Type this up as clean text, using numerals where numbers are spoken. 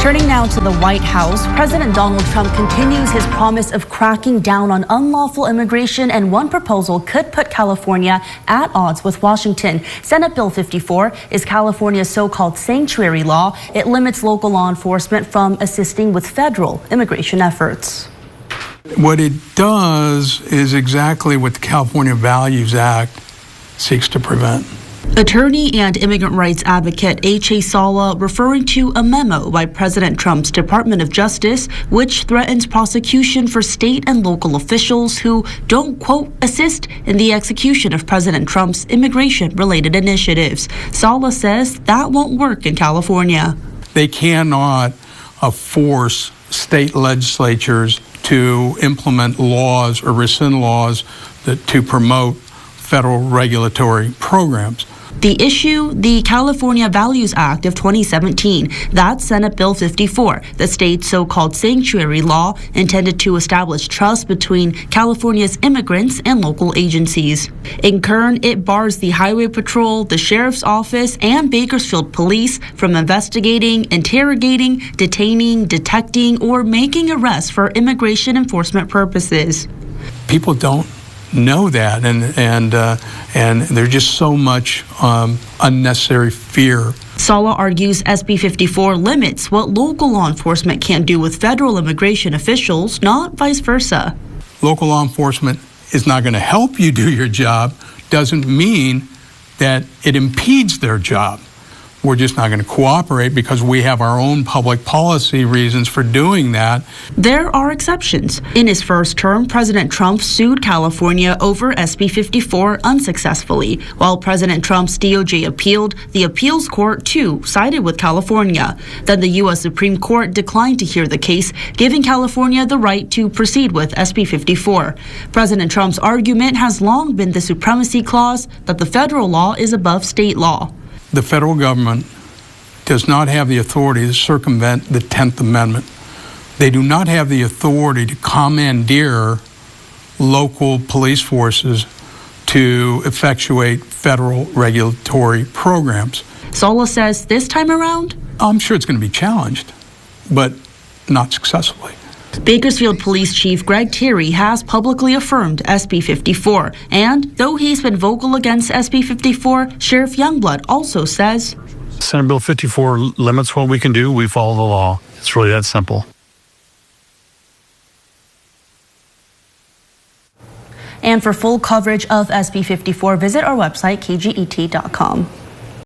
Turning now to the White House, President Donald Trump continues his promise of cracking down on unlawful immigration, and one proposal could put California at odds with Washington. Senate Bill 54 is California's so-called sanctuary law. It limits local law enforcement from assisting with federal immigration efforts. What it does is exactly what the California Values Act seeks to prevent. Attorney and immigrant rights advocate H.A. Sala referring to a memo by President Trump's Department of Justice, which threatens prosecution for state and local officials who don't, quote, assist in the execution of President Trump's immigration-related initiatives. Sala says that won't work in California. They cannot force state legislatures to implement laws or rescind laws to promote federal regulatory programs. The issue, the California Values Act of 2017. That's Senate Bill 54, the state's so-called sanctuary law intended to establish trust between California's immigrants and local agencies. In turn, it bars the Highway Patrol, the Sheriff's Office, and Bakersfield Police from investigating, interrogating, detaining, detecting, or making arrests for immigration enforcement purposes. People don't know that, and there's just so much unnecessary fear. Sala argues SB 54 limits what local law enforcement can do with federal immigration officials, not vice versa. Local law enforcement is not going to help you do your job, doesn't mean that it impedes their job. We're just not going to cooperate because we have our own public policy reasons for doing that. There are exceptions. In his first term, President Trump sued California over SB 54 unsuccessfully. While President Trump's DOJ appealed, the appeals court, too, sided with California. Then the U.S. Supreme Court declined to hear the case, giving California the right to proceed with SB 54. President Trump's argument has long been the supremacy clause, that the federal law is above state law. The federal government does not have the authority to circumvent the 10th Amendment. They do not have the authority to commandeer local police forces to effectuate federal regulatory programs. Sala says this time around, I'm sure it's going to be challenged, but not successfully. Bakersfield Police Chief Greg Terry has publicly affirmed SB 54. And though he's been vocal against SB 54, Sheriff Youngblood also says Senate Bill 54 limits what we can do. We follow the law. It's really that simple. And for full coverage of SB 54, visit our website, kget.com.